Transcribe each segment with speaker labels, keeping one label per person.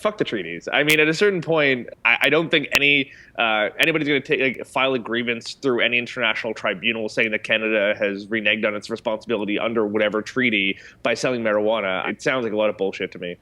Speaker 1: Fuck the treaties. I mean, at a certain point, I don't think anybody's going to file a grievance through any international tribunal saying that Canada has reneged on its responsibility under whatever treaty by selling marijuana. It sounds like a lot of bullshit to me.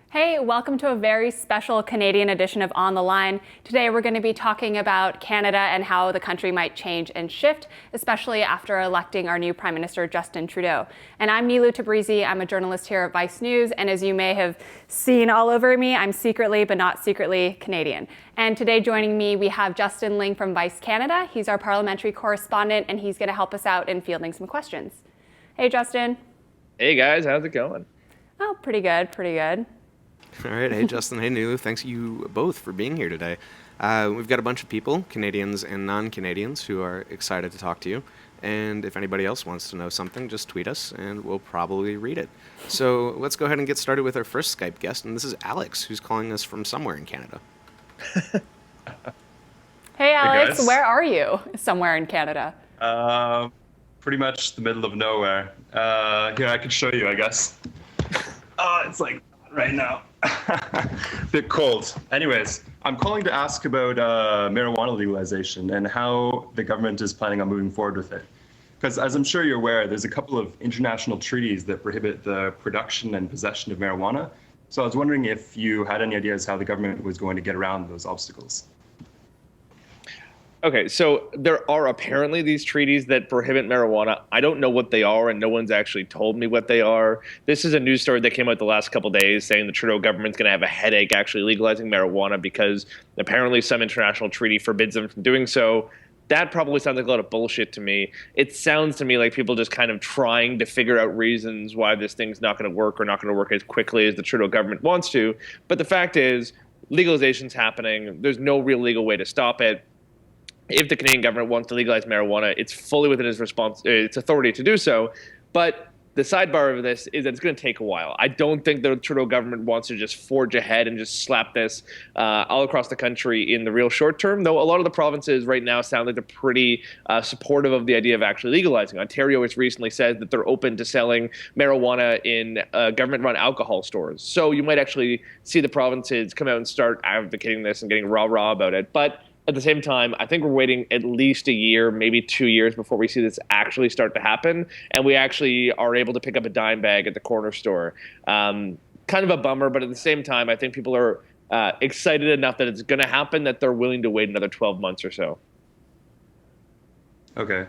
Speaker 2: Hey, welcome to a very special Canadian edition of On the Line. Today we're going to be talking about Canada and how the country might change and shift, especially after electing our new Prime Minister, Justin Trudeau. And I'm Nilo Tabrizy. I'm a journalist here at Vice News, and as you may have seen all over me, I'm secretly but not secretly Canadian. And today joining me, we have Justin Ling from Vice Canada. He's our parliamentary correspondent, and he's going to help us out in fielding some questions. Hey, Justin.
Speaker 1: Hey, guys. How's it going?
Speaker 2: Oh, pretty good, pretty good.
Speaker 3: All right. Hey, Justin. Hey, Nilo. Thanks you both for being here today. We've got a bunch of people, Canadians and non-Canadians, who are excited to talk to you. And if anybody else wants to know something, just tweet us, and we'll probably read it. So let's go ahead and get started with our first Skype guest, and this is Alex, who's calling us from somewhere in Canada.
Speaker 2: Hey, Alex.
Speaker 4: Hey,
Speaker 2: where are you? Somewhere in Canada.
Speaker 4: Pretty much the middle of nowhere. Here, I can show you, I guess. It's like right now. Bit cold. Anyways, I'm calling to ask about marijuana legalization and how the government is planning on moving forward with it. Because as I'm sure you're aware, there's a couple of international treaties that prohibit the production and possession of marijuana. So I was wondering if you had any ideas how the government was going to get around those obstacles.
Speaker 1: Okay, so there are apparently these treaties that prohibit marijuana. I don't know what they are, and no one's actually told me what they are. This is a news story that came out the last couple of days saying the Trudeau government's going to have a headache actually legalizing marijuana because apparently some international treaty forbids them from doing so. That probably sounds like a lot of bullshit to me. It sounds to me like people just kind of trying to figure out reasons why this thing's not going to work or not going to work as quickly as the Trudeau government wants to. But the fact is, legalization's happening. There's no real legal way to stop it. If the Canadian government wants to legalize marijuana, it's fully within its authority to do so. But the sidebar of this is that it's going to take a while. I don't think the Trudeau government wants to just forge ahead and just slap this all across the country in the real short term, though a lot of the provinces right now sound like they're pretty supportive of the idea of actually legalizing. Ontario has recently said that they're open to selling marijuana in government-run alcohol stores. So you might actually see the provinces come out and start advocating this and getting rah-rah about it. But at the same time, I think we're waiting at least a year, maybe 2 years before we see this actually start to happen, and we actually are able to pick up a dime bag at the corner store. Kind of a bummer, but at the same time, I think people are excited enough that it's going to happen that they're willing to wait another 12 months or so.
Speaker 4: Okay.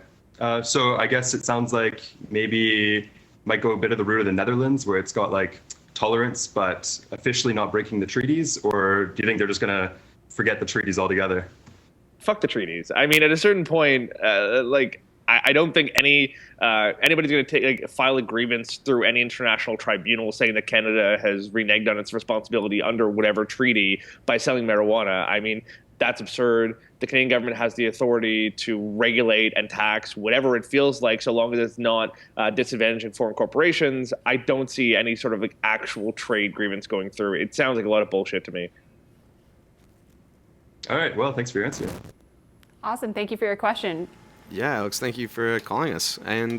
Speaker 4: So I guess it sounds like maybe might go a bit of the route of the Netherlands, where it's got like tolerance, but officially not breaking the treaties, or do you think they're just going to forget the treaties altogether?
Speaker 1: Fuck the treaties. I mean, at a certain point, I don't think anybody's going to file a grievance through any international tribunal saying that Canada has reneged on its responsibility under whatever treaty by selling marijuana. I mean, that's absurd. The Canadian government has the authority to regulate and tax whatever it feels like, so long as it's not disadvantaging foreign corporations. I don't see any sort of actual trade grievance going through. It sounds like a lot of bullshit to me.
Speaker 4: All right. Well, thanks for your answer.
Speaker 2: Awesome. Thank you for your question.
Speaker 3: Yeah, Alex, thank you for calling us. And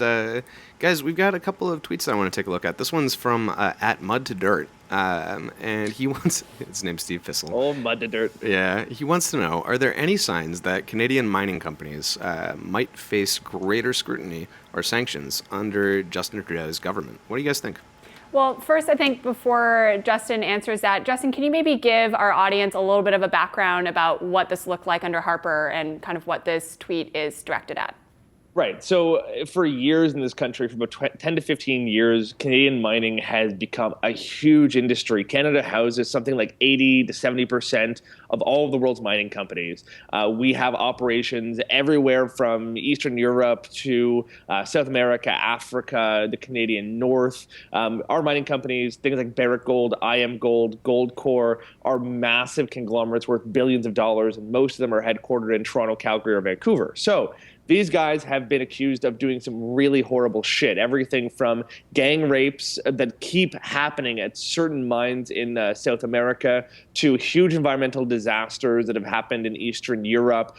Speaker 3: guys, we've got a couple of tweets that I want to take a look at. This one's from at Mud to Dirt. And he wants, his name's Steve Fissel.
Speaker 1: Oh, Mud to Dirt.
Speaker 3: Yeah, he wants to know, are there any signs that Canadian mining companies might face greater scrutiny or sanctions under Justin Trudeau's government? What do you guys think?
Speaker 2: Well, first, I think before Justin answers that, Justin, can you maybe give our audience a little bit of a background about what this looked like under Harper and kind of what this tweet is directed at?
Speaker 1: Right. So for years in this country, for about 10 to 15 years, Canadian mining has become a huge industry. Canada houses something like 80 to 70% of all of the world's mining companies. We have operations everywhere from Eastern Europe to South America, Africa, the Canadian North. Our mining companies, things like Barrick Gold, IM Gold, Goldcore, are massive conglomerates worth billions of dollars, and most of them are headquartered in Toronto, Calgary, or Vancouver. So These guys have been accused of doing some really horrible shit. Everything from gang rapes that keep happening at certain mines in South America, to huge environmental disasters that have happened in Eastern Europe,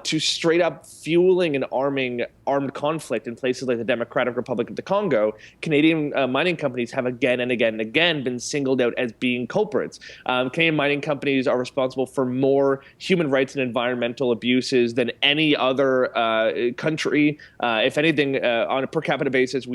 Speaker 1: to straight up fueling and arming armed conflict in places like the Democratic Republic of the Congo. Canadian mining companies have again and again and again been singled out as being culprits. Canadian mining companies are responsible for more human rights and environmental abuses than any other country. If anything, on a per capita basis,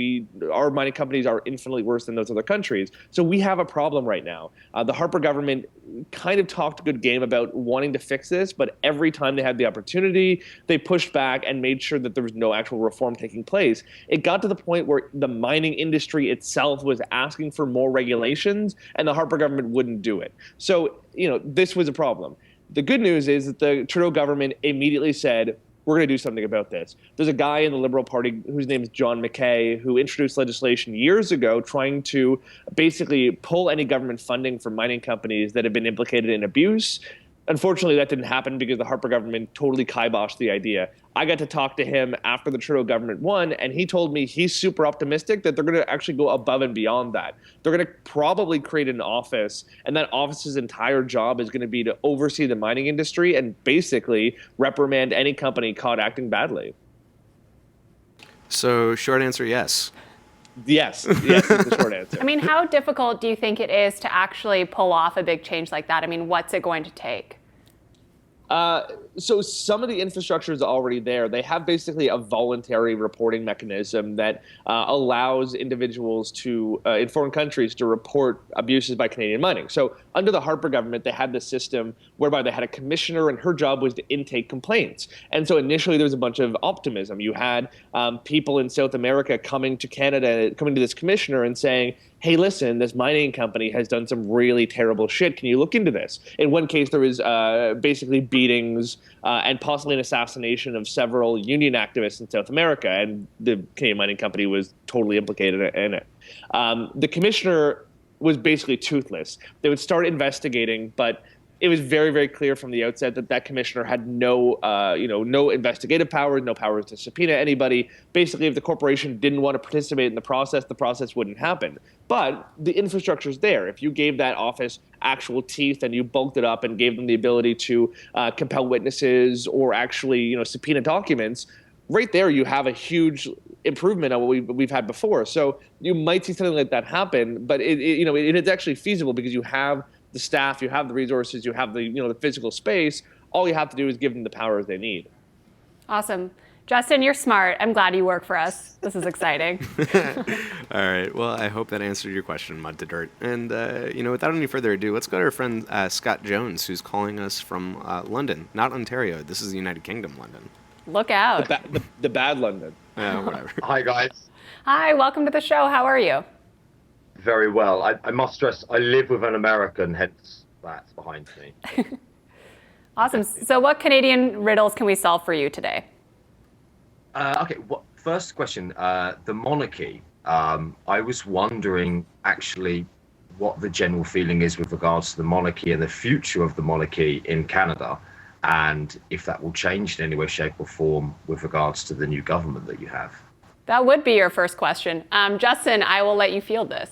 Speaker 1: our mining companies are infinitely worse than those other countries. So we have a problem right now. The Harper government kind of talked a good game about wanting to fix this, but every time they had the opportunity, they pushed back and made sure that there was no actual reform taking place. It got to the point where the mining industry itself was asking for more regulations, and the Harper government wouldn't do it. So, this was a problem. The good news is that the Trudeau government immediately said, we're going to do something about this. There's a guy in the Liberal Party whose name is John McKay, who introduced legislation years ago trying to basically pull any government funding from mining companies that have been implicated in abuse. Unfortunately, that didn't happen because the Harper government totally kiboshed the idea. I got to talk to him after the Trudeau government won, and he told me he's super optimistic that they're going to actually go above and beyond that. They're going to probably create an office, and that office's entire job is going to be to oversee the mining industry and basically reprimand any company caught acting badly.
Speaker 3: So, short answer, yes.
Speaker 1: Yes is the short answer.
Speaker 2: I mean, how difficult do you think it is to actually pull off a big change like that? I mean, what's it going to take?
Speaker 1: So some of the infrastructure is already there. They have basically a voluntary reporting mechanism that allows individuals in foreign countries to report abuses by Canadian mining. So under the Harper government, they had this system whereby they had a commissioner, and her job was to intake complaints. And so initially there was a bunch of optimism. You had people in South America coming to Canada, coming to this commissioner and saying, hey, listen, this mining company has done some really terrible shit. Can you look into this? In one case, there was basically beatings and possibly an assassination of several union activists in South America, and the Canadian mining company was totally implicated in it. The commissioner was basically toothless. They would start investigating, but it was very, very clear from the outset that that commissioner had no investigative powers, no powers to subpoena anybody. Basically, if the corporation didn't want to participate in the process wouldn't happen. But the infrastructure is there. If you gave that office actual teeth and you bulked it up and gave them the ability to compel witnesses or actually, subpoena documents, right there you have a huge improvement on what we've had before. So you might see something like that happen, but it is actually feasible because you have the staff, you have the resources, you have the physical space. All you have to do is give them the powers they need.
Speaker 2: Awesome. Justin, you're smart. I'm glad you work for us. This is exciting.
Speaker 3: All right. Well, I hope that answered your question, Mud to Dirt. And, without any further ado, let's go to our friend Scott Jones, who's calling us from London, not Ontario. This is the United Kingdom, London.
Speaker 2: Look out.
Speaker 1: The bad London.
Speaker 3: Whatever.
Speaker 5: Hi, guys.
Speaker 2: Hi, welcome to the show. How are you?
Speaker 5: Very well. I must stress, I live with an American, hence that's behind me.
Speaker 2: Awesome. So what Canadian riddles can we solve for you today?
Speaker 5: Okay, first question, the monarchy. I was wondering, actually, what the general feeling is with regards to the monarchy and the future of the monarchy in Canada, and if that will change in any way, shape, or form with regards to the new government that you have.
Speaker 2: That would be your first question. Justin, I will let you field this.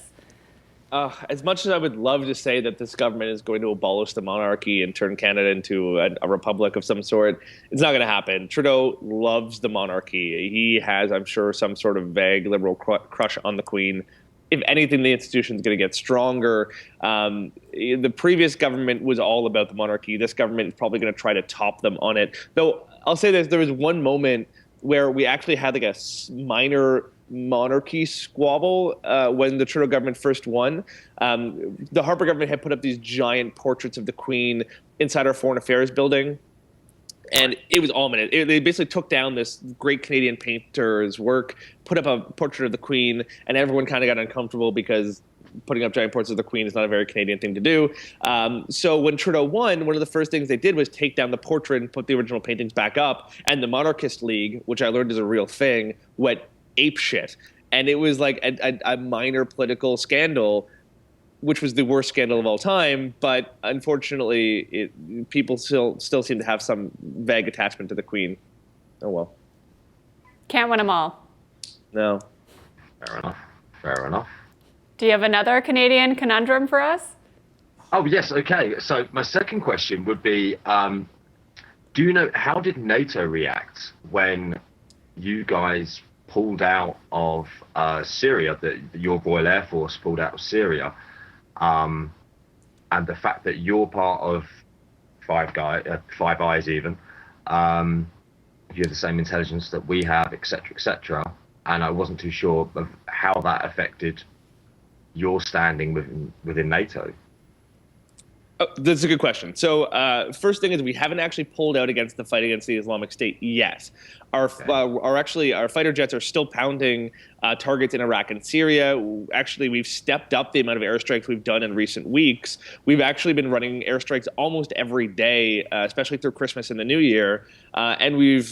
Speaker 1: As much as I would love to say that this government is going to abolish the monarchy and turn Canada into a republic of some sort, it's not going to happen. Trudeau loves the monarchy. He has, I'm sure, some sort of vague liberal crush on the Queen. If anything, the institution is going to get stronger. The previous government was all about the monarchy. This government is probably going to try to top them on it. Though I'll say this, there was one moment where we actually had like a minor monarchy squabble when the Trudeau government first won. The Harper government had put up these giant portraits of the Queen inside our Foreign Affairs building. And it was ominous. They basically took down this great Canadian painter's work, put up a portrait of the Queen, and everyone kind of got uncomfortable because putting up giant portraits of the Queen is not a very Canadian thing to do. So when Trudeau won, one of the first things they did was take down the portrait and put the original paintings back up. And the Monarchist League, which I learned is a real thing, went ape shit. And it was like a minor political scandal, which was the worst scandal of all time. But unfortunately, people still seem to have some vague attachment to the Queen. Oh, well.
Speaker 2: Can't win them all.
Speaker 1: No.
Speaker 5: Fair enough. Fair enough.
Speaker 2: Do you have another Canadian conundrum for us?
Speaker 5: Oh, yes. Okay. So my second question would be, do you know, how did NATO react when you guys pulled out of Syria, that your Royal Air Force pulled out of Syria, and the fact that you're part of Five Eyes even, you have the same intelligence that we have, etc., etc. And I wasn't too sure of how that affected your standing within NATO.
Speaker 1: Oh, that's a good question. So first thing is we haven't actually pulled out against the fight against the Islamic State yet. Our fighter jets are still pounding targets in Iraq and Syria. Actually, we've stepped up the amount of airstrikes we've done in recent weeks. We've actually been running airstrikes almost every day, especially through Christmas and the New Year. And we've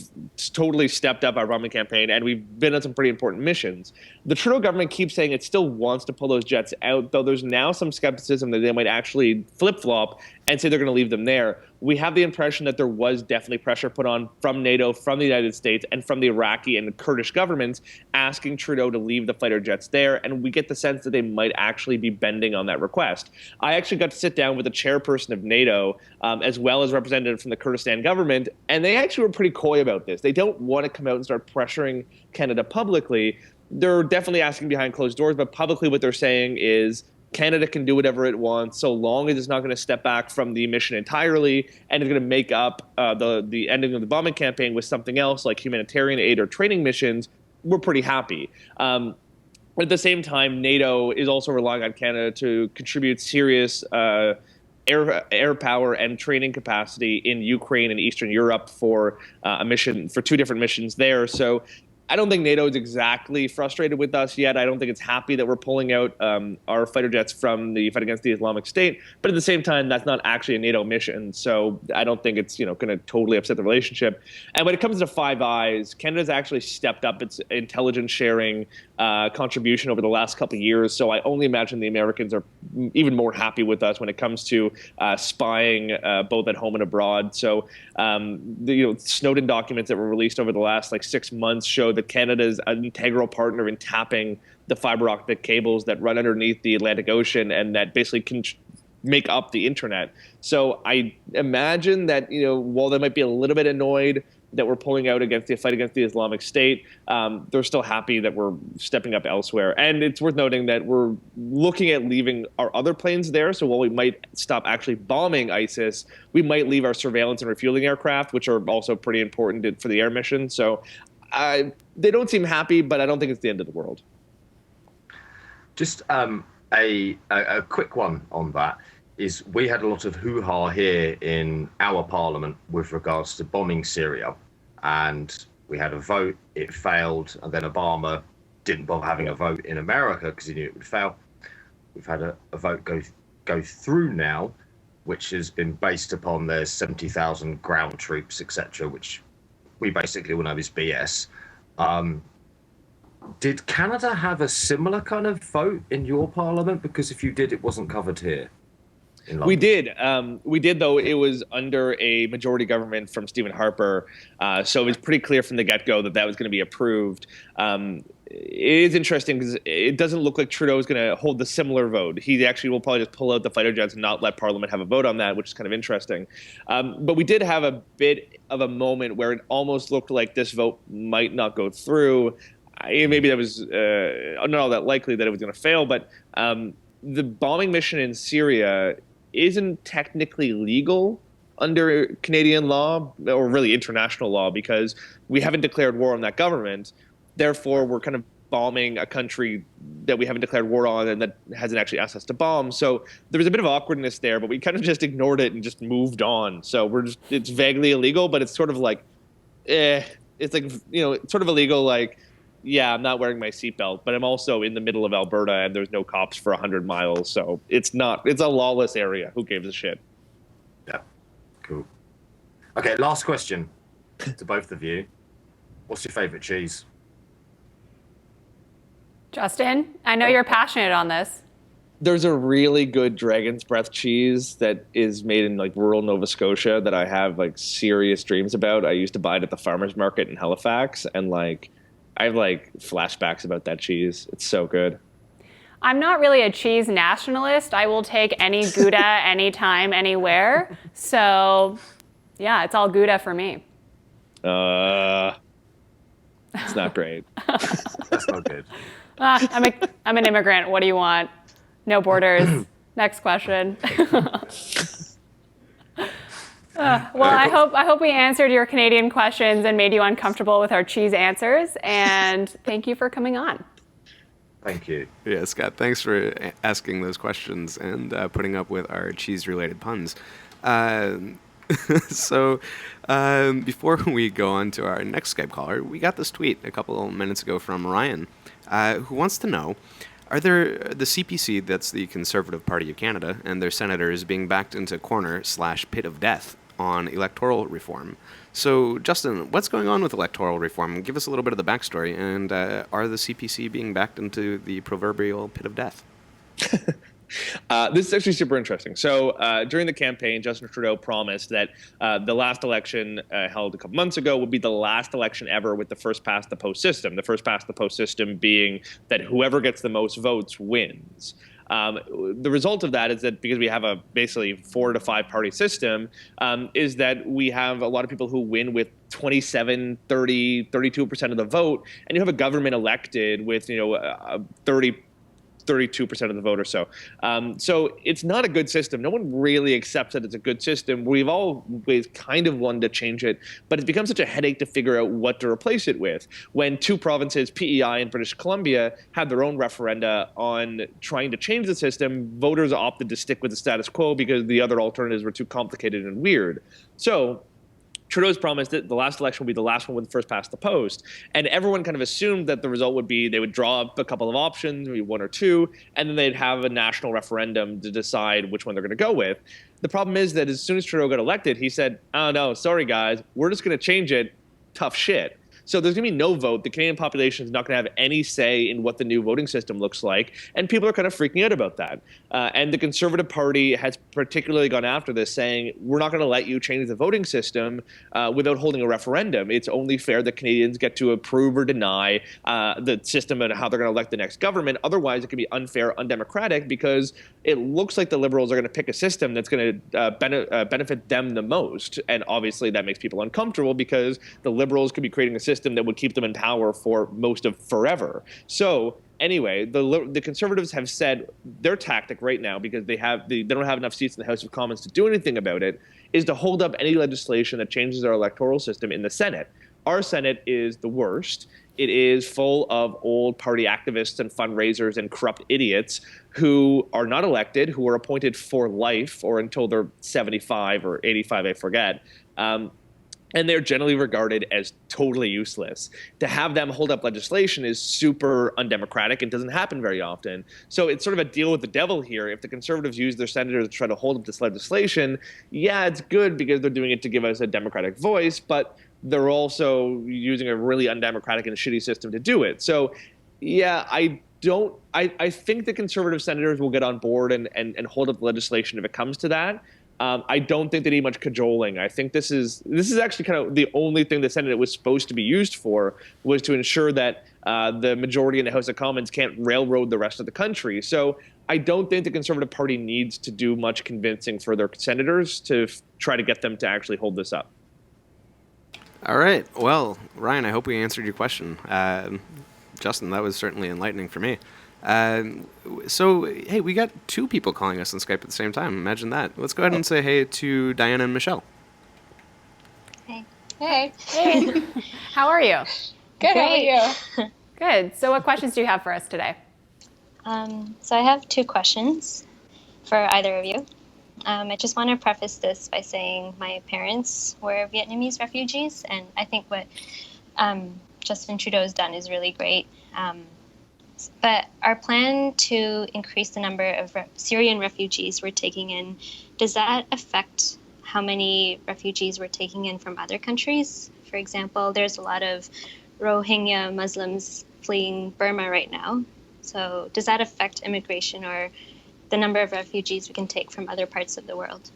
Speaker 1: totally stepped up our bombing campaign, and we've been on some pretty important missions. The Trudeau government keeps saying it still wants to pull those jets out, though there's now some skepticism that they might actually flip-flop and say they're going to leave them there. We have the impression that there was definitely pressure put on from NATO, from the United States, and from the Iraqi and Kurdish governments asking Trudeau to leave the fighter jets there, and we get the sense that they might actually be bending on that request. I actually got to sit down with the chairperson of NATO, as well as representatives from the Kurdistan government, and they actually were pretty coy about this. They don't want to come out and start pressuring Canada publicly. They're definitely asking behind closed doors, but publicly what they're saying is Canada can do whatever it wants so long as it's not going to step back from the mission entirely and is going to make up the ending of the bombing campaign with something else like humanitarian aid or training missions. We're pretty happy. But at the same time, NATO is also relying on Canada to contribute serious air power and training capacity in Ukraine and Eastern Europe for a mission, for two different missions there. So I don't think NATO is exactly frustrated with us yet. I don't think it's happy that we're pulling out our fighter jets from the fight against the Islamic State. But at the same time, that's not actually a NATO mission. So I don't think it's going to totally upset the relationship. And when it comes to Five Eyes, Canada's actually stepped up its intelligence sharing contribution over the last couple of years. So I only imagine the Americans are even more happy with us when it comes to spying both at home and abroad. So the Snowden documents that were released over the last 6 months showed that Canada is an integral partner in tapping the fiber optic cables that run underneath the Atlantic Ocean and that basically can make up the internet. So I imagine that, while they might be a little bit annoyed that we're pulling out against the fight against the Islamic State, they're still happy that we're stepping up elsewhere. And it's worth noting that we're looking at leaving our other planes there. So while we might stop actually bombing ISIS, we might leave our surveillance and refueling aircraft, which are also pretty important for the air mission. So they don't seem happy, but I don't think it's the end of the world.
Speaker 5: Just a quick one on that is we had a lot of hoo-ha here in our parliament with regards to bombing Syria, and we had a vote, it failed, and then Obama didn't bother having a vote in America because he knew it would fail. We've had a vote go through now, which has been based upon there's 70,000 ground troops, etc., which we basically all know is BS. Did Canada have a similar kind of vote in your parliament? Because if you did, it wasn't covered here. We did.
Speaker 1: Though it was under a majority government from Stephen Harper. So it was pretty clear from the get-go that was going to be approved. It is interesting because it doesn't look like Trudeau is going to hold the similar vote. He actually will probably just pull out the fighter jets and not let Parliament have a vote on that, which is kind of interesting. But we did have a bit of a moment where it almost looked like this vote might not go through. Maybe that was not all that likely that it was going to fail, but the bombing mission in Syria isn't technically legal under Canadian law, or really international law, because we haven't declared war on that government. Therefore, we're kind of bombing a country that we haven't declared war on and that hasn't actually asked us to bomb. So there was a bit of awkwardness there, but we kind of just ignored it and just moved on. So it's vaguely illegal, but it's sort of like, it's like, it's sort of illegal, like, yeah, I'm not wearing my seatbelt, but I'm also in the middle of Alberta and there's no cops for 100 miles. So it's a lawless area. Who gives a shit?
Speaker 5: Yeah, cool. Okay, last question to both of you. What's your favorite cheese?
Speaker 2: Justin, I know you're passionate on this.
Speaker 1: There's a really good Dragon's Breath cheese that is made in rural Nova Scotia that I have serious dreams about. I used to buy it at the farmer's market in Halifax, and I have like flashbacks about that cheese. It's so good.
Speaker 2: I'm not really a cheese nationalist. I will take any Gouda anytime, anywhere. So, yeah, it's all Gouda for me.
Speaker 1: It's not great.
Speaker 5: That's not good.
Speaker 2: I'm an immigrant. What do you want? No borders. Next question. Well, I hope we answered your Canadian questions and made you uncomfortable with our cheese answers. And thank you for coming on.
Speaker 5: Thank you.
Speaker 3: Yeah, Scott, thanks for asking those questions and putting up with our cheese-related puns. So before we go on to our next Skype caller, we got this tweet a couple minutes ago from Ryan, who wants to know, are there the CPC, that's the Conservative Party of Canada, and their senators being backed into corner/pit of death on electoral reform? So, Justin, what's going on with electoral reform? Give us a little bit of the backstory, and are the CPC being backed into the proverbial pit of death?
Speaker 1: This is actually super interesting. So during the campaign, Justin Trudeau promised that the last election held a couple months ago would be the last election ever with the first past the post system. The first past the post system being that whoever gets the most votes wins. The result of that is that because we have a basically 4 to 5 party system, is that we have a lot of people who win with 27, 30, 32% of the vote, and you have a government elected with 32% of the vote or so. So it's not a good system. No one really accepts that it's a good system. We've always kind of wanted to change it, but it's become such a headache to figure out what to replace it with. When 2 provinces, PEI and British Columbia, had their own referenda on trying to change the system, voters opted to stick with the status quo because the other alternatives were too complicated and weird. So Trudeau's promised that the last election will be the last one with the first past the post. And everyone kind of assumed that the result would be they would draw up a couple of options, maybe 1 or 2, and then they'd have a national referendum to decide which one they're going to go with. The problem is that as soon as Trudeau got elected, he said, oh, no, sorry, guys, we're just going to change it. Tough shit. So there's going to be no vote. The Canadian population is not going to have any say in what the new voting system looks like. And people are kind of freaking out about that. And the Conservative Party has particularly gone after this, saying, we're not going to let you change the voting system without holding a referendum. It's only fair that Canadians get to approve or deny the system and how they're going to elect the next government. Otherwise, it can be unfair, undemocratic, because it looks like the Liberals are going to pick a system that's going to benefit them the most. And obviously, that makes people uncomfortable because the Liberals could be creating a system that would keep them in power for most of forever. So anyway, the Conservatives have said their tactic right now, because they don't have enough seats in the House of Commons to do anything about it, is to hold up any legislation that changes our electoral system in the Senate. Our Senate is the worst. It is full of old party activists and fundraisers and corrupt idiots who are not elected, who are appointed for life or until they're 75 or 85, I forget. And they're generally regarded as totally useless. To have them hold up legislation is super undemocratic and doesn't happen very often. So it's sort of a deal with the devil here. If the Conservatives use their senators to try to hold up this legislation, yeah, it's good because they're doing it to give us a democratic voice, but they're also using a really undemocratic and shitty system to do it. So yeah, I think the Conservative senators will get on board and hold up legislation if it comes to that. I don't think they need much cajoling. I think this is actually kind of the only thing the Senate was supposed to be used for, was to ensure that the majority in the House of Commons can't railroad the rest of the country. So I don't think the Conservative Party needs to do much convincing for their senators to try to get them to actually hold this up.
Speaker 3: All right. Well, Ryan, I hope we answered your question. Justin, that was certainly enlightening for me. So, hey, we got 2 people calling us on Skype at the same time. Imagine that. Let's go ahead and say hey to Diana and Michelle.
Speaker 6: Hey. Hey.
Speaker 2: Hey, how are you?
Speaker 6: Good.
Speaker 2: Great.
Speaker 6: How are you?
Speaker 2: Good. So what questions do you have for us today?
Speaker 6: So I have 2 questions for either of you. I just want to preface this by saying my parents were Vietnamese refugees, and I think what Justin Trudeau has done is really great. But our plan to increase the number of Syrian refugees we're taking in, does that affect how many refugees we're taking in from other countries? For example, there's a lot of Rohingya Muslims fleeing Burma right now. So does that affect immigration or the number of refugees we can take from other parts of the world?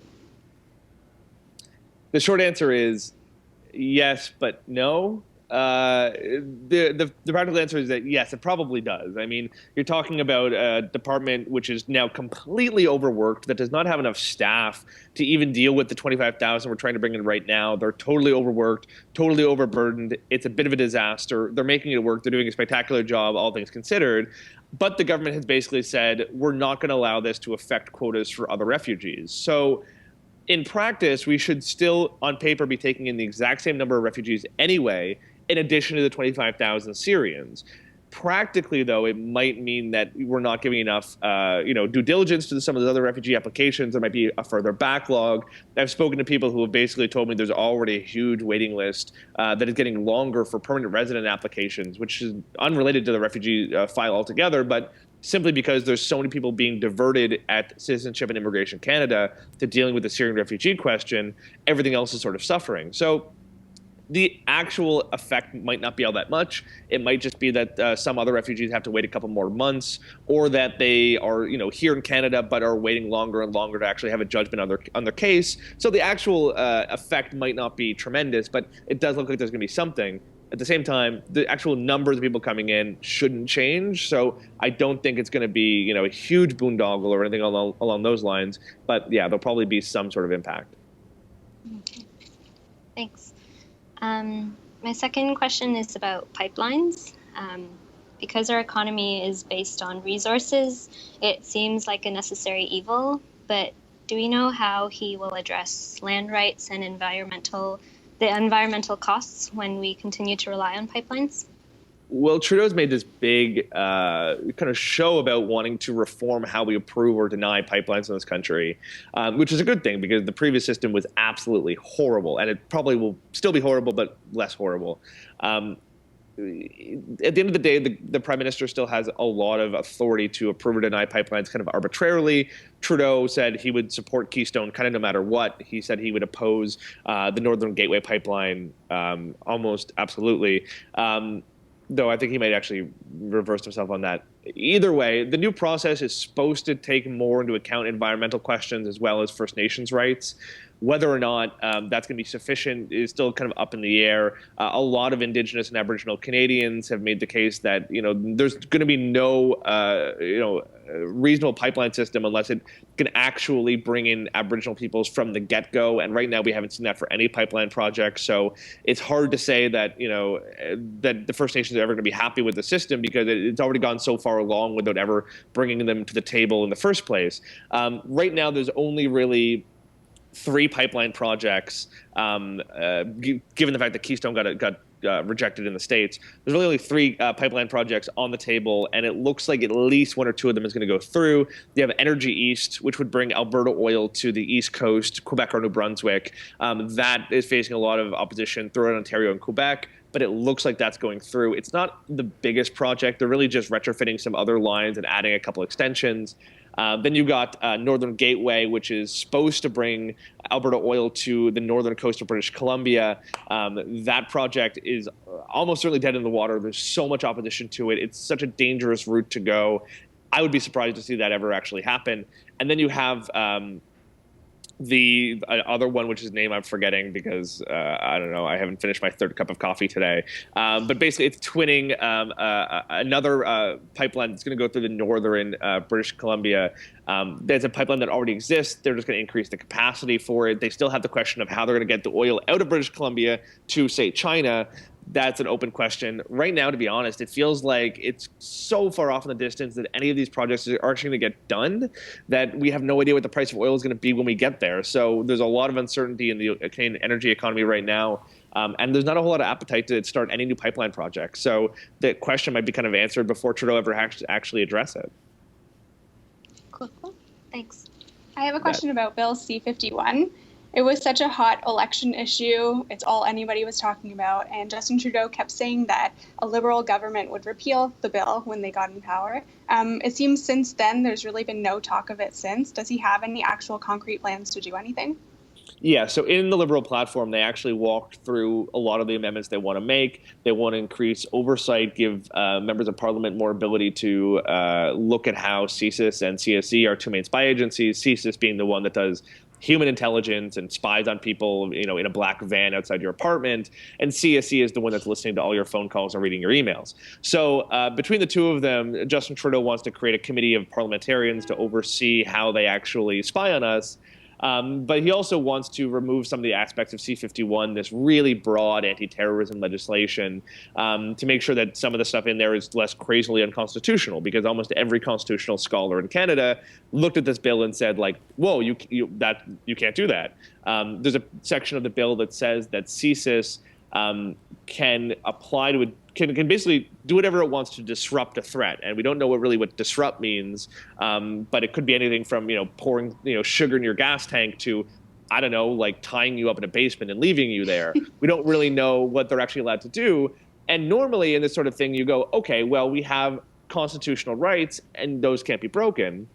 Speaker 1: The short answer is yes, but no. the practical answer is that yes, it probably does. I mean, you're talking about a department which is now completely overworked, that does not have enough staff to even deal with the 25,000 we're trying to bring in right now. They're totally overworked, totally overburdened. It's a bit of a disaster. They're making it work. They're doing a spectacular job, all things considered. But the government has basically said, we're not going to allow this to affect quotas for other refugees. So in practice, we should still, on paper, be taking in the exact same number of refugees anyway, in addition to the 25,000 Syrians. Practically, though, it might mean that we're not giving enough, due diligence to some of the other refugee applications. There might be a further backlog. I've spoken to people who have basically told me there's already a huge waiting list that is getting longer for permanent resident applications, which is unrelated to the refugee file altogether, but simply because there's so many people being diverted at Citizenship and Immigration Canada to dealing with the Syrian refugee question. Everything else is sort of suffering. So the actual effect might not be all that much. It might just be that some other refugees have to wait a couple more months, or that they are, here in Canada but are waiting longer and longer to actually have a judgment on their case. So the actual effect might not be tremendous, but it does look like there's going to be something. At the same time, the actual numbers of people coming in shouldn't change. So I don't think it's going to be, a huge boondoggle or anything along those lines. But yeah, there'll probably be some sort of impact.
Speaker 6: Okay. Thanks. My second question is about pipelines. Because our economy is based on resources, it seems like a necessary evil. But do we know how he will address land rights and the environmental costs when we continue to rely on pipelines?
Speaker 1: Well, Trudeau's made this big kind of show about wanting to reform how we approve or deny pipelines in this country, which is a good thing because the previous system was absolutely horrible, and it probably will still be horrible, but less horrible. At the end of the day, the Prime Minister still has a lot of authority to approve or deny pipelines kind of arbitrarily. Trudeau said he would support Keystone kind of no matter what. He said he would oppose the Northern Gateway pipeline almost absolutely. Though I think he might actually reverse himself on that. Either way, the new process is supposed to take more into account environmental questions as well as First Nations rights. Whether or not that's going to be sufficient is still kind of up in the air. A lot of Indigenous and Aboriginal Canadians have made the case that there's going to be no reasonable pipeline system unless it can actually bring in Aboriginal peoples from the get-go. And right now we haven't seen that for any pipeline project. So it's hard to say that that the First Nations are ever going to be happy with the system because it's already gone so far along without ever bringing them to the table in the first place. Right now, there's only really 3 pipeline projects, given the fact that Keystone got rejected in the States. There's really only 3 pipeline projects on the table, and it looks like at least 1 or 2 of them is going to go through. You have Energy East, which would bring Alberta oil to the East Coast, Quebec or New Brunswick. That is facing a lot of opposition throughout Ontario and Quebec, but it looks like that's going through. It's not the biggest project. They're really just retrofitting some other lines and adding a couple extensions. Then you got Northern Gateway, which is supposed to bring Alberta oil to the northern coast of British Columbia. That project is almost certainly dead in the water. There's so much opposition to it. It's such a dangerous route to go. I would be surprised to see that ever actually happen. And then you have the other one, which is name I'm forgetting because I don't know, I haven't finished my 3rd cup of coffee today. But basically, it's twinning another pipeline that's going to go through the northern British Columbia. There's a pipeline that already exists. They're just going to increase the capacity for it. They still have the question of how they're going to get the oil out of British Columbia to, say, China. That's an open question. Right now, to be honest, it feels like it's so far off in the distance that any of these projects are actually going to get done that we have no idea what the price of oil is going to be when we get there. So there's a lot of uncertainty in the Canadian energy economy right now. And there's not a whole lot of appetite to start any new pipeline projects. So the question might be kind of answered before Trudeau ever actually address it.
Speaker 6: Cool. Thanks.
Speaker 7: I have a question about Bill C-51. It was such a hot election issue. It's all anybody was talking about. And Justin Trudeau kept saying that a Liberal government would repeal the bill when they got in power. It seems since then there's really been no talk of it since. Does he have any actual concrete plans to do anything?
Speaker 1: Yeah, so in the Liberal platform, they actually walked through a lot of the amendments they want to make. They want to increase oversight, give members of Parliament more ability to look at how CSIS and CSE are 2 main spy agencies, CSIS being the one that does human intelligence and spies on people, in a black van outside your apartment. And CSE is the one that's listening to all your phone calls and reading your emails. So between the two of them, Justin Trudeau wants to create a committee of parliamentarians to oversee how they actually spy on us. But he also wants to remove some of the aspects of C-51, this really broad anti-terrorism legislation, to make sure that some of the stuff in there is less crazily unconstitutional, because almost every constitutional scholar in Canada looked at this bill and said, like, whoa, you can't do that. There's a section of the bill that says that CSIS can apply to can basically do whatever it wants to disrupt a threat, and we don't know what disrupt means, but it could be anything from pouring sugar in your gas tank to, I don't know, like tying you up in a basement and leaving you there. We don't really know what they're actually allowed to do, and normally in this sort of thing you go, okay, well, we have constitutional rights and those can't be broken,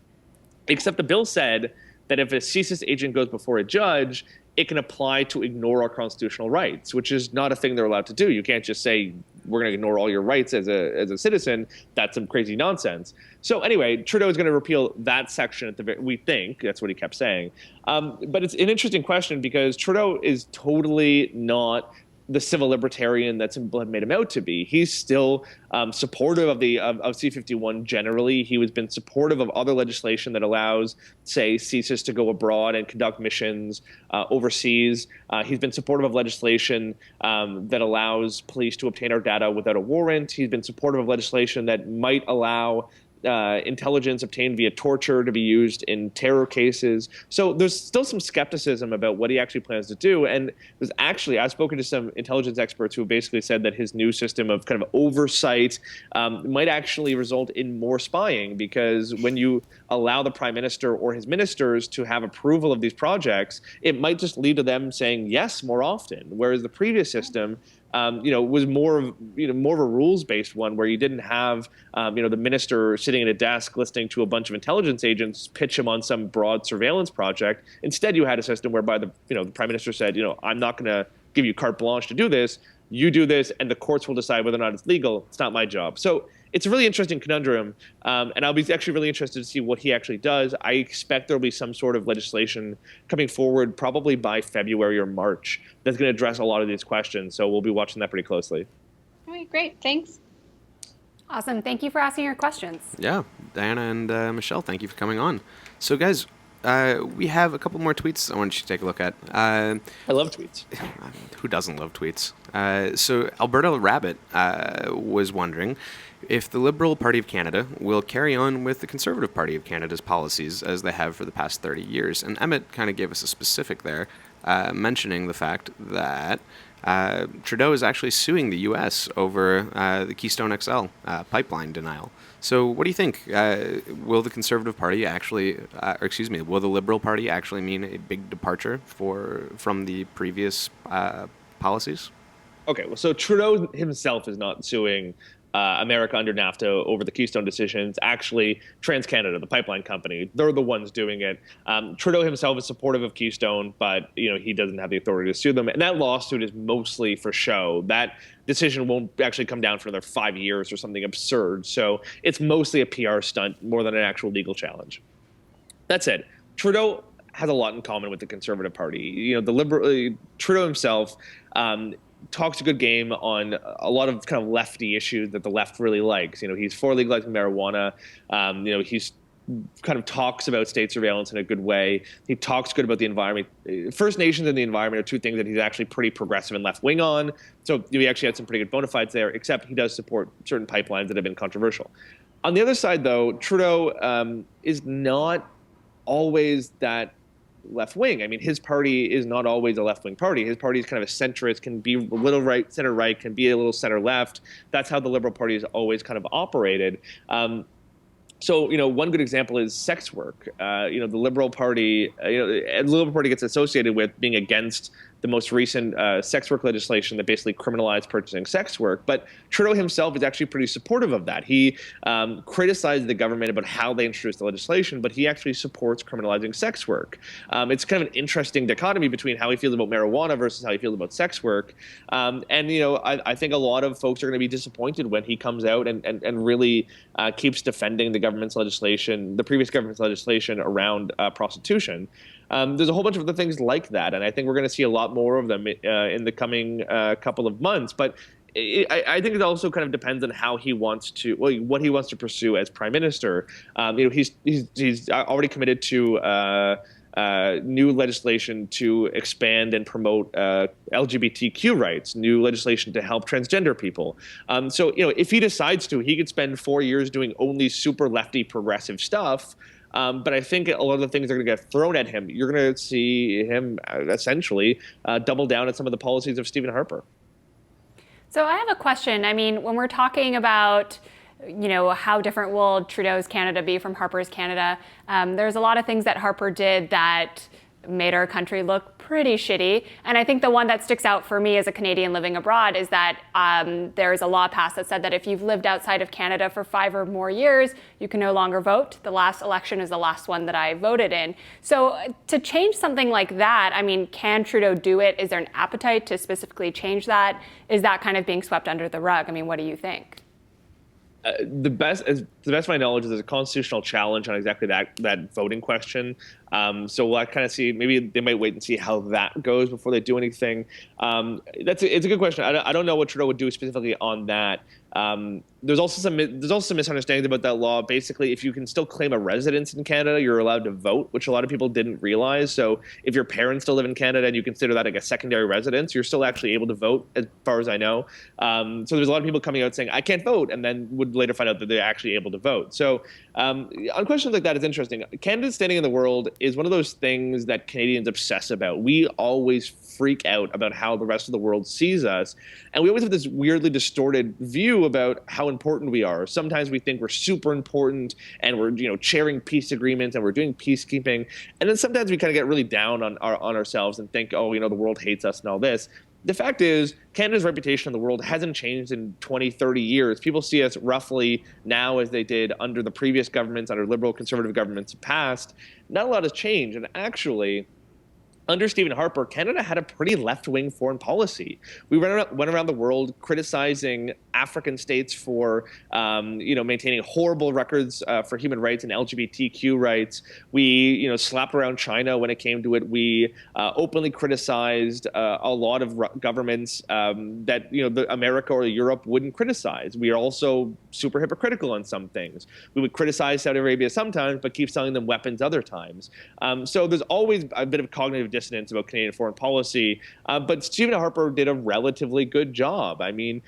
Speaker 1: except the bill said that if a CSIS agent goes before a judge, it can apply to ignore our constitutional rights, which is not a thing they're allowed to do. You can't just say, we're going to ignore all your rights as a citizen. That's some crazy nonsense. So anyway, Trudeau is going to repeal that section we think. That's what he kept saying. But it's an interesting question because Trudeau is totally not the civil libertarian that's made him out to be. He's still supportive of C-51 generally. He has been supportive of other legislation that allows, say, CSIS to go abroad and conduct missions overseas. He's been supportive of legislation that allows police to obtain our data without a warrant. He's been supportive of legislation that might allow intelligence obtained via torture to be used in terror cases. So there's still some skepticism about what he actually plans to do. And there's actually, I've spoken to some intelligence experts who have basically said that his new system of kind of oversight might actually result in more spying, because when you allow the prime minister or his ministers to have approval of these projects, it might just lead to them saying yes more often. Whereas the previous system was more of a rules-based one where you didn't have, the minister sitting at a desk listening to a bunch of intelligence agents pitch him on some broad surveillance project. Instead, you had a system whereby the prime minister said, I'm not going to give you carte blanche to do this. You do this, and the courts will decide whether or not it's legal. It's not my job. So it's a really interesting conundrum, and I'll be actually really interested to see what he actually does. I expect there'll be some sort of legislation coming forward probably by February or March that's going to address a lot of these questions, so we'll be watching that pretty closely.
Speaker 7: All right, great. Thanks.
Speaker 2: Awesome. Thank you for asking your questions.
Speaker 3: Yeah, Diana and Michelle, thank you for coming on. So, guys, we have a couple more tweets I want you to take a look at.
Speaker 1: I love tweets.
Speaker 3: Who doesn't love tweets? So Alberta Rabbit was wondering if the Liberal Party of Canada will carry on with the Conservative Party of Canada's policies as they have for the past 30 years. And Emmett kind of gave us a specific there, mentioning the fact that Trudeau is actually suing the U.S. over the Keystone XL pipeline denial. So what do you think? Will the Conservative Party actually, will the Liberal Party actually mean a big departure from the previous policies?
Speaker 1: Okay, well, so Trudeau himself is not suing America under NAFTA over the Keystone decisions. Actually, TransCanada, the pipeline company, they're the ones doing it. Trudeau himself is supportive of Keystone, but he doesn't have the authority to sue them. And that lawsuit is mostly for show. That decision won't actually come down for another 5 years or something absurd. So it's mostly a PR stunt more than an actual legal challenge. That said, Trudeau has a lot in common with the Conservative Party. Trudeau himself talks a good game on a lot of kind of lefty issues that the left really likes. He's for legalizing marijuana. He's kind of talks about state surveillance in a good way. He talks good about the environment. First Nations and the environment are two things that he's actually pretty progressive and left-wing on. So he actually had some pretty good bona fides there, except he does support certain pipelines that have been controversial. On the other side, though, Trudeau is not always that left-wing. I mean, his party is not always a left-wing party. His party is kind of a centrist, can be a little right, center-right, can be a little center-left. That's how the Liberal Party has always kind of operated. So, one good example is sex work. The Liberal Party, the Liberal Party gets associated with being against the most recent sex work legislation that basically criminalized purchasing sex work. But Trudeau himself is actually pretty supportive of that. He criticized the government about how they introduced the legislation, but he actually supports criminalizing sex work. It's kind of an interesting dichotomy between how he feels about marijuana versus how he feels about sex work. I think a lot of folks are going to be disappointed when he comes out and really keeps defending the government's legislation, the previous government's legislation around prostitution. There's a whole bunch of other things like that, and I think we're going to see a lot more of them in the coming couple of months. But I think it also kind of depends on how he wants to, well, what he wants to pursue as prime minister. He's already committed to new legislation to expand and promote LGBTQ rights, new legislation to help transgender people. So, if he decides to, he could spend 4 years doing only super lefty progressive stuff. But I think a lot of the things are going to get thrown at him. You're going to see him essentially double down on some of the policies of Stephen Harper.
Speaker 2: So I have a question. I mean, when we're talking about, how different will Trudeau's Canada be from Harper's Canada, there's a lot of things that Harper did that made our country look pretty shitty. And I think the one that sticks out for me as a Canadian living abroad is that there's a law passed that said that if you've lived outside of Canada for 5 or more years, you can no longer vote. The last election is the last one that I voted in. So to change something like that, I mean, can Trudeau do it? Is there an appetite to specifically change that? Is that kind of being swept under the rug? I mean, what do you think?
Speaker 1: The best of my knowledge, there's a constitutional challenge on exactly that voting question. So we'll kind of see. Maybe they might wait and see how that goes before they do anything. It's a good question. I don't know what Trudeau would do specifically on that. There's also some misunderstandings about that law. Basically, if you can still claim a residence in Canada, you're allowed to vote, which a lot of people didn't realize. So if your parents still live in Canada and you consider that like a secondary residence, you're still actually able to vote, as far as I know. So there's a lot of people coming out saying, I can't vote, and then would later find out that they're actually able to vote. So on questions like that, it's interesting. Canada's standing in the world is one of those things that Canadians obsess about. We always freak out about how the rest of the world sees us. And we always have this weirdly distorted view about how important we are. Sometimes we think we're super important and we're, chairing peace agreements and we're doing peacekeeping. And then sometimes we kind of get really down on ourselves and think, oh, the world hates us and all this. The fact is, Canada's reputation in the world hasn't changed in 20, 30 years. People see us roughly now as they did under the previous governments, under liberal conservative governments past. Not a lot has changed. And actually, under Stephen Harper, Canada had a pretty left-wing foreign policy. We went around the world criticizing African states for, maintaining horrible records for human rights and LGBTQ rights. We, slapped around China when it came to it. We openly criticized a lot of governments that, America or Europe wouldn't criticize. We are also super hypocritical on some things. We would criticize Saudi Arabia sometimes, but keep selling them weapons other times. So there's always a bit of cognitive dissonance about Canadian foreign policy, but Stephen Harper did a relatively good job. I mean,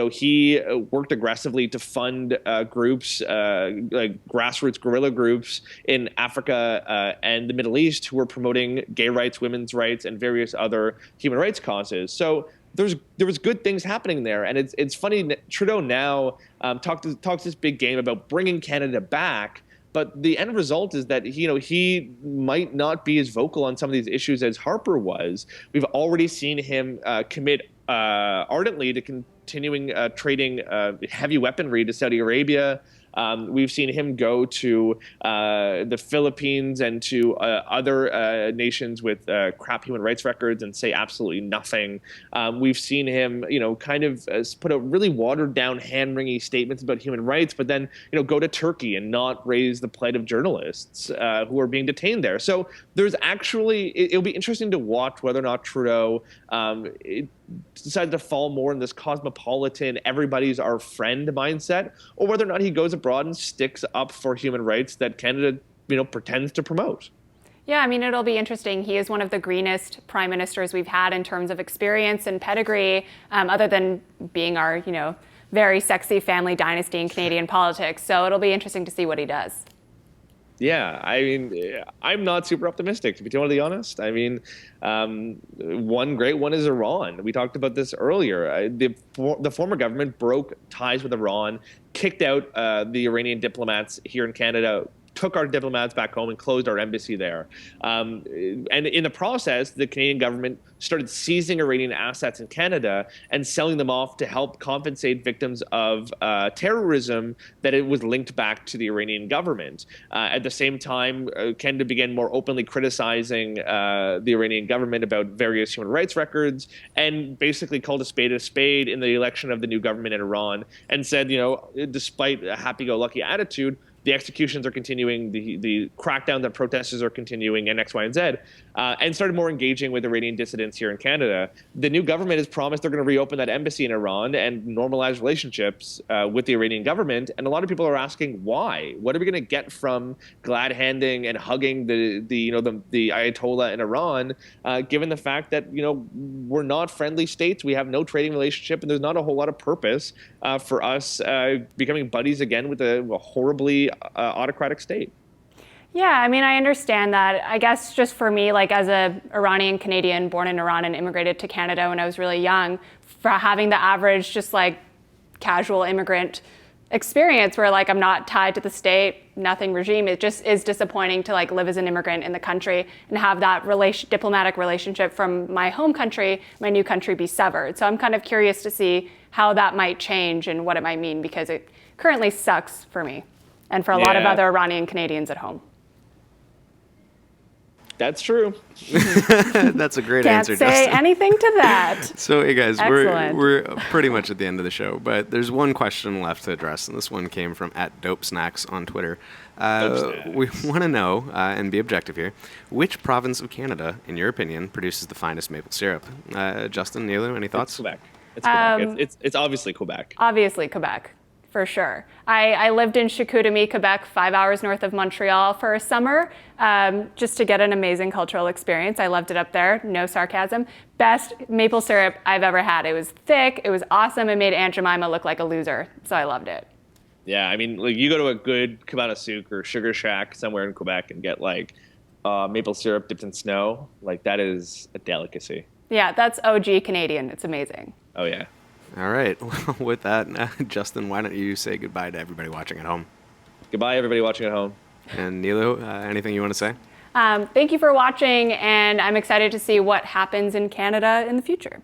Speaker 1: he worked aggressively to fund groups, like grassroots guerrilla groups in Africa and the Middle East who were promoting gay rights, women's rights, and various other human rights causes. So there was good things happening there, and it's funny. Trudeau now talks this big game about bringing Canada back. But the end result is that he might not be as vocal on some of these issues as Harper was. We've already seen him commit ardently to continuing trading heavy weaponry to Saudi Arabia. We've seen him go to the Philippines and to other nations with crap human rights records and say absolutely nothing. We've seen him, kind of put a really watered down, hand-wringing statements about human rights, but then, go to Turkey and not raise the plight of journalists who are being detained there. So there's actually, it'll be interesting to watch whether or not Trudeau decided to fall more in this cosmopolitan, everybody's our friend mindset, or whether or not he goes abroad and sticks up for human rights that Canada, pretends to promote.
Speaker 2: Yeah, I mean, it'll be interesting. He is one of the greenest prime ministers we've had in terms of experience and pedigree, other than being our, very sexy family dynasty in Canadian politics. So it'll be interesting to see what he does.
Speaker 1: Yeah, I mean, I'm not super optimistic, to be totally honest. I mean, one great one is Iran. We talked about this earlier. The former government broke ties with Iran, kicked out the Iranian diplomats here in Canada, took our diplomats back home and closed our embassy there. And in the process, the Canadian government started seizing Iranian assets in Canada and selling them off to help compensate victims of terrorism that it was linked back to the Iranian government. At the same time, Canada began more openly criticizing the Iranian government about various human rights records and basically called a spade in the election of the new government in Iran and said, despite a happy-go-lucky attitude, the executions are continuing, the crackdowns on protesters are continuing, and X, Y, and Z, and started more engaging with Iranian dissidents here in Canada. The new government has promised they're going to reopen that embassy in Iran and normalize relationships with the Iranian government. And a lot of people are asking why. What are we going to get from glad handing and hugging the Ayatollah in Iran, given the fact that we're not friendly states, we have no trading relationship, and there's not a whole lot of purpose for us becoming buddies again with a horribly autocratic state.
Speaker 2: Yeah, I mean, I understand that. I guess just for me, like as a Iranian Canadian born in Iran and immigrated to Canada when I was really young, for having the average just like casual immigrant experience where like I'm not tied to the state, nothing regime, it just is disappointing to like live as an immigrant in the country and have that diplomatic relationship from my home country, my new country, be severed. So I'm kind of curious to see how that might change and what it might mean, because it currently sucks for me and for a lot of other Iranian Canadians at home.
Speaker 1: That's true.
Speaker 3: That's a great answer, Justin.
Speaker 2: Can't say anything to that.
Speaker 3: So, hey guys,
Speaker 2: Excellent.
Speaker 3: we're pretty much at the end of the show, but there's one question left to address, and this one came from @DopeSnacks on Twitter. We want to know, and be objective here, which province of Canada, in your opinion, produces the finest maple syrup? Justin, Nilo, any thoughts?
Speaker 1: It's Quebec. It's Quebec. It's obviously Quebec.
Speaker 2: Obviously Quebec. For sure. I lived in Chicoutimi, Quebec, 5 hours north of Montreal for a summer, just to get an amazing cultural experience. I loved it up there, no sarcasm. Best maple syrup I've ever had. It was thick, it was awesome, it made Aunt Jemima look like a loser, so I loved it.
Speaker 1: Yeah, I mean, like you go to a good cabana souk or sugar shack somewhere in Quebec and get like maple syrup dipped in snow, like that is a delicacy.
Speaker 2: Yeah, that's OG Canadian, it's amazing.
Speaker 1: Oh yeah.
Speaker 3: All right. Well, with that, Justin, why don't you say goodbye to everybody watching at home?
Speaker 1: Goodbye, everybody watching at home.
Speaker 3: And Nilo, anything you want to say?
Speaker 2: Thank you for watching, and I'm excited to see what happens in Canada in the future.